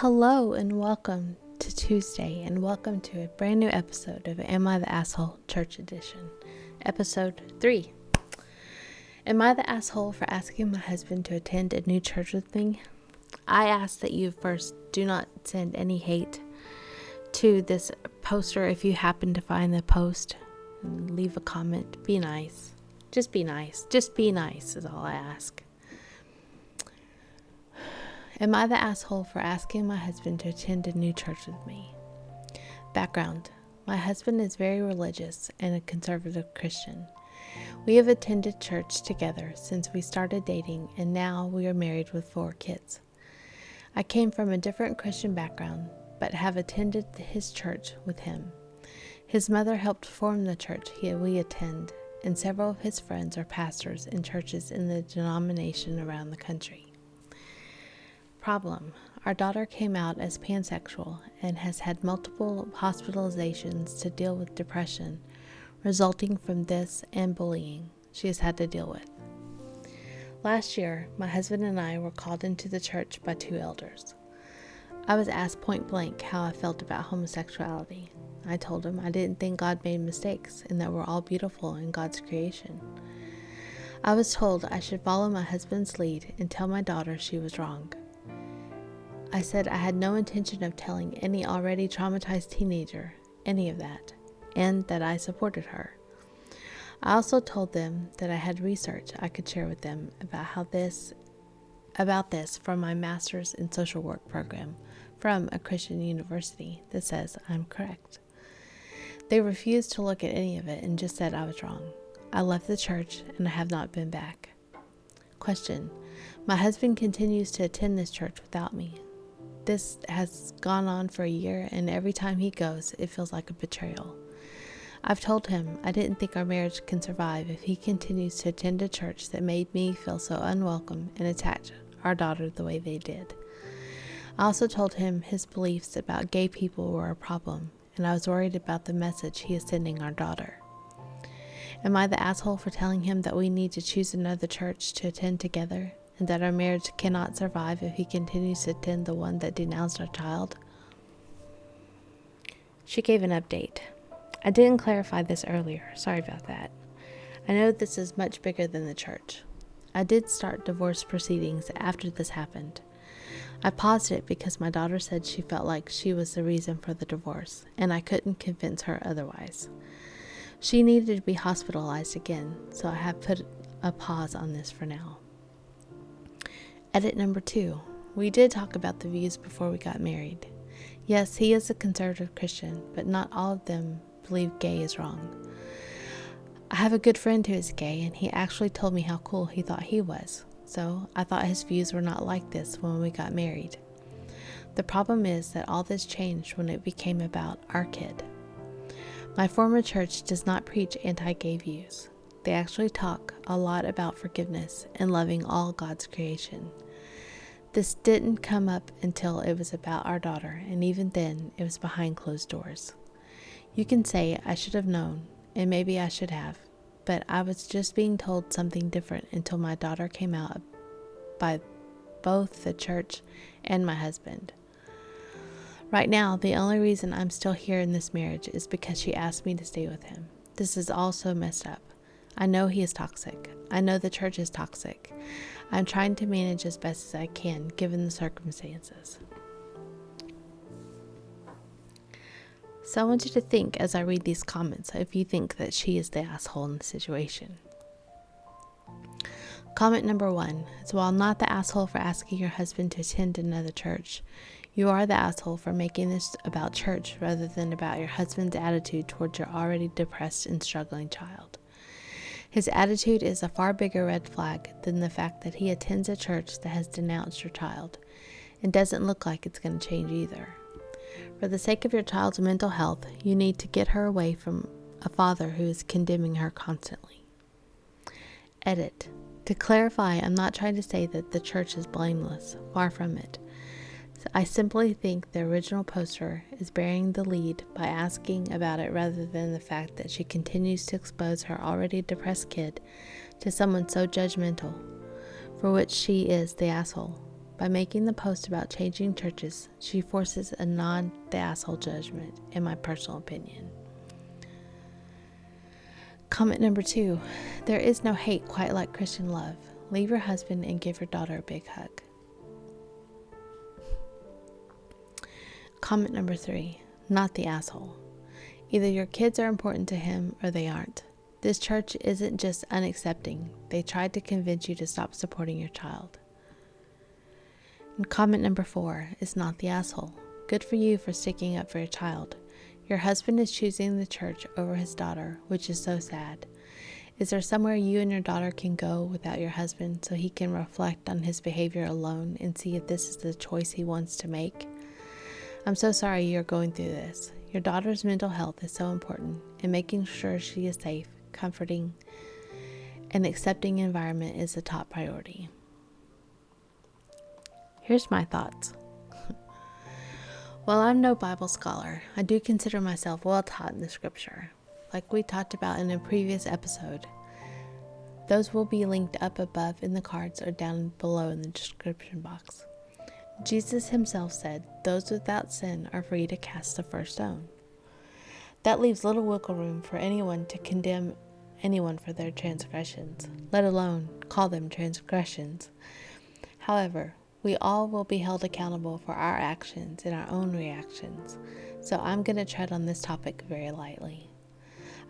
Hello and welcome to Tuesday, and welcome to a brand new episode of Am I the Asshole Church Edition, episode 3. Am I the asshole for asking my husband to attend a new church with me? I ask that you first do not send any hate to this poster if you happen to find the post. Leave a comment. Be nice. Just be nice. Just be nice is all I ask. Am I the asshole for asking my husband to attend a new church with me? Background. My husband is very religious and a conservative Christian. We have attended church together since we started dating, and now we are married with 4 kids. I came from a different Christian background, but have attended his church with him. His mother helped form the church we attend, and several of his friends are pastors in churches in the denomination around the country. Problem. Our daughter came out as pansexual and has had multiple hospitalizations to deal with depression resulting from this and bullying she has had to deal with. Last year, my husband and I were called into the church by 2 elders. I was asked point blank how I felt about homosexuality. I told him I didn't think God made mistakes and that we're all beautiful in God's creation. I was told I should follow my husband's lead and tell my daughter she was wrong. I said I had no intention of telling any already traumatized teenager any of that, and that I supported her. I also told them that I had research I could share with them about this from my master's in social work program from a Christian university that says I'm correct. They refused to look at any of it and just said I was wrong. I left the church and I have not been back. Question. My husband continues to attend this church without me. This has gone on for a year, and every time he goes, it feels like a betrayal. I've told him I didn't think our marriage can survive if he continues to attend a church that made me feel so unwelcome and attacked our daughter the way they did. I also told him his beliefs about gay people were a problem, and I was worried about the message he is sending our daughter. Am I the asshole for telling him that we need to choose another church to attend together, and that our marriage cannot survive if he continues to attend the one that denounced our child? She gave an update. I didn't clarify this earlier. Sorry about that. I know this is much bigger than the church. I did start divorce proceedings after this happened. I paused it because my daughter said she felt like she was the reason for the divorce, and I couldn't convince her otherwise. She needed to be hospitalized again, so I have put a pause on this for now. Edit number 2. We did talk about the views before we got married. Yes, he is a conservative Christian, but not all of them believe gay is wrong. I have a good friend who is gay, and he actually told me how cool he thought he was. So I thought his views were not like this when we got married. The problem is that all this changed when it became about our kid. My former church does not preach anti-gay views. They actually talk a lot about forgiveness and loving all God's creation. This didn't come up until it was about our daughter, and even then, it was behind closed doors. You can say I should have known, and maybe I should have, but I was just being told something different until my daughter came out by both the church and my husband. Right now, the only reason I'm still here in this marriage is because she asked me to stay with him. This is all so messed up. I know he is toxic. I know the church is toxic. I'm trying to manage as best as I can, given the circumstances. So I want you to think as I read these comments if you think that she is the asshole in the situation. Comment number 1 is, while not the asshole for asking your husband to attend another church, you are the asshole for making this about church rather than about your husband's attitude towards your already depressed and struggling child. His attitude is a far bigger red flag than the fact that he attends a church that has denounced your child, and doesn't look like it's going to change either. For the sake of your child's mental health, you need to get her away from a father who is condemning her constantly. Edit. To clarify, I'm not trying to say that the church is blameless. Far from it. I simply think the original poster is bearing the lead by asking about it rather than the fact that she continues to expose her already depressed kid to someone so judgmental, for which she is the asshole. By making the post about changing churches, she forces a non-the-asshole judgment, in my personal opinion. Comment number 2. There is no hate quite like Christian love. Leave your husband and give your daughter a big hug. Comment number 3. Not the asshole. Either your kids are important to him or they aren't. This church isn't just unaccepting. They tried to convince you to stop supporting your child. And comment number 4 is not the asshole. Good for you for sticking up for your child. Your husband is choosing the church over his daughter, which is so sad. Is there somewhere you and your daughter can go without your husband so he can reflect on his behavior alone and see if this is the choice he wants to make? I'm so sorry you're going through this. Your daughter's mental health is so important, and making sure she is safe, comforting, and accepting environment is the top priority. Here's my thoughts. While I'm no Bible scholar, I do consider myself well taught in the scripture. Like we talked about in a previous episode, those will be linked up above in the cards or down below in the description box. Jesus himself said, "Those without sin are free to cast the first stone." That leaves little wiggle room for anyone to condemn anyone for their transgressions, let alone call them transgressions. However, we all will be held accountable for our actions and our own reactions, so I'm going to tread on this topic very lightly.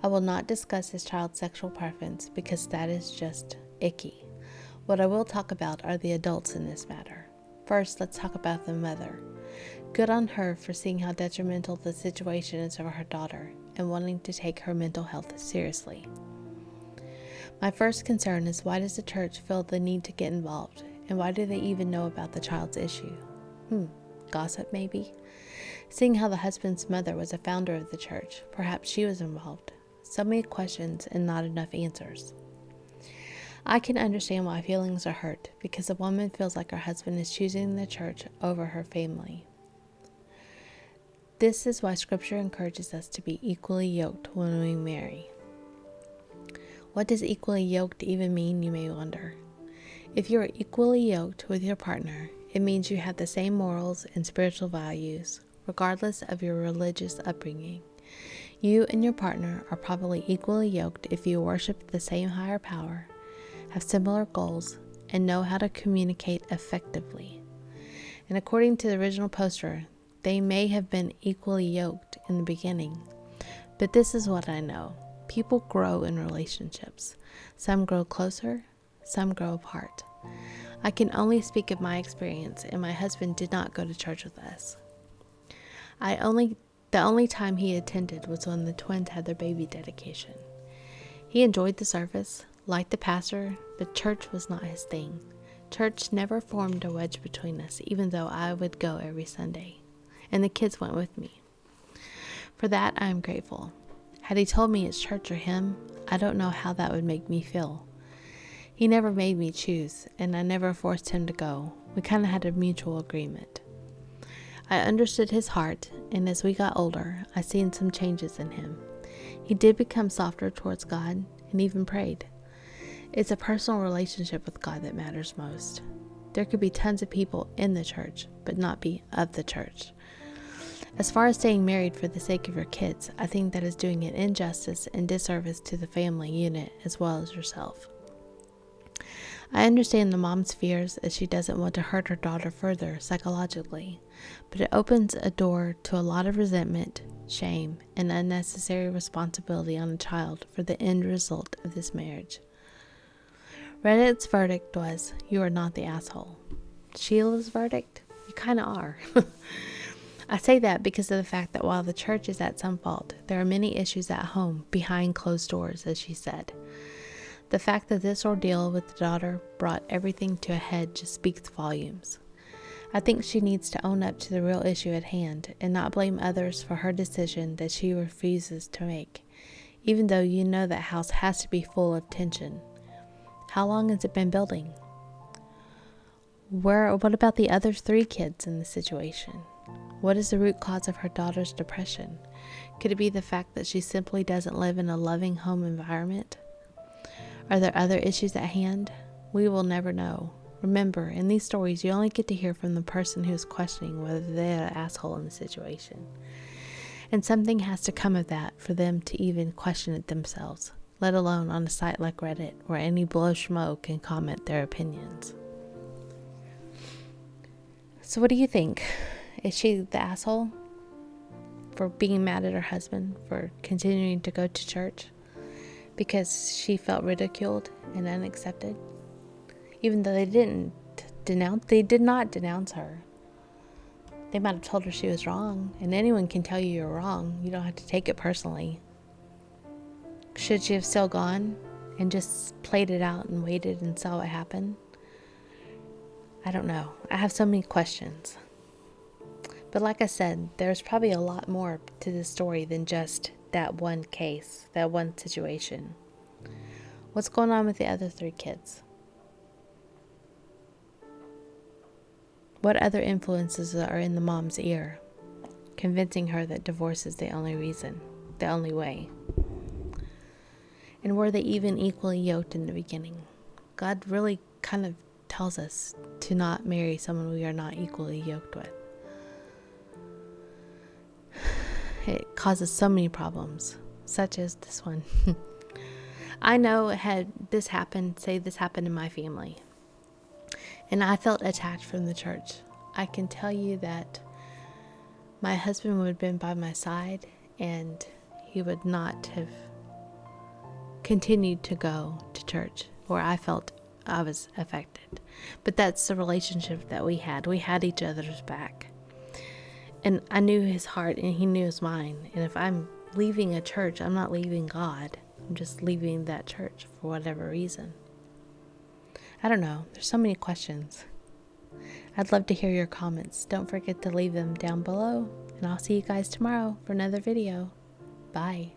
I will not discuss his child's sexual preference because that is just icky. What I will talk about are the adults in this matter. First, let's talk about the mother. Good on her for seeing how detrimental the situation is for her daughter and wanting to take her mental health seriously. My first concern is, why does the church feel the need to get involved? And why do they even know about the child's issue? Gossip maybe? Seeing how the husband's mother was a founder of the church, perhaps she was involved. So many questions and not enough answers. I can understand why feelings are hurt, because a woman feels like her husband is choosing the church over her family. This is why scripture encourages us to be equally yoked when we marry. What does equally yoked even mean, you may wonder? If you are equally yoked with your partner, it means you have the same morals and spiritual values, regardless of your religious upbringing. You and your partner are probably equally yoked if you worship the same higher power, have similar goals, and know how to communicate effectively. And according to the original poster, they may have been equally yoked in the beginning. But this is what I know. People grow in relationships. Some grow closer, some grow apart. I can only speak of my experience, and my husband did not go to church with us. The only time he attended was when the twins had their baby dedication. He enjoyed the service, liked the pastor, but church was not his thing. Church never formed a wedge between us, even though I would go every Sunday, and the kids went with me. For that, I am grateful. Had he told me it's church or him, I don't know how that would make me feel. He never made me choose, and I never forced him to go. We kind of had a mutual agreement. I understood his heart, and as we got older, I seen some changes in him. He did become softer towards God and even prayed. It's a personal relationship with God that matters most. There could be tons of people in the church, but not be of the church. As far as staying married for the sake of your kids, I think that is doing an injustice and disservice to the family unit as well as yourself. I understand the mom's fears, as she doesn't want to hurt her daughter further psychologically, but it opens a door to a lot of resentment, shame, and unnecessary responsibility on a child for the end result of this marriage. Reddit's verdict was, "You are not the asshole." Sheila's verdict? You kind of are. I say that because of the fact that while the church is at some fault, there are many issues at home behind closed doors, as she said. The fact that this ordeal with the daughter brought everything to a head just speaks volumes. I think she needs to own up to the real issue at hand and not blame others for her decision that she refuses to make, even though you know that house has to be full of tension. How long has it been building? What about the other 3 kids in the situation? What is the root cause of her daughter's depression? Could it be the fact that she simply doesn't live in a loving home environment? Are there other issues at hand? We will never know. Remember, in these stories, you only get to hear from the person who's questioning whether they're an asshole in the situation. And something has to come of that for them to even question it themselves, let alone on a site like Reddit where any blow schmo can comment their opinions. So what do you think? Is she the asshole for being mad at her husband for continuing to go to church because she felt ridiculed and unaccepted? Even though they did not denounce her. They might have told her she was wrong, and anyone can tell you you're wrong. You don't have to take it personally. Should she have still gone and just played it out and waited and saw what happened? I don't know. I have so many questions. But like I said, there's probably a lot more to this story than just that one case, that one situation. What's going on with the other 3 kids? What other influences are in the mom's ear, convincing her that divorce is the only reason, the only way? And were they even equally yoked in the beginning? God really kind of tells us to not marry someone we are not equally yoked with. It causes so many problems, such as this one. I know had this happened in my family, and I felt attacked from the church, I can tell you that my husband would have been by my side and he would not have continued to go to church where I felt I was affected. But that's the relationship that we had. We had each other's back. And I knew his heart and he knew his mind. And if I'm leaving a church, I'm not leaving God. I'm just leaving that church for whatever reason. I don't know. There's so many questions. I'd love to hear your comments. Don't forget to leave them down below. And I'll see you guys tomorrow for another video. Bye.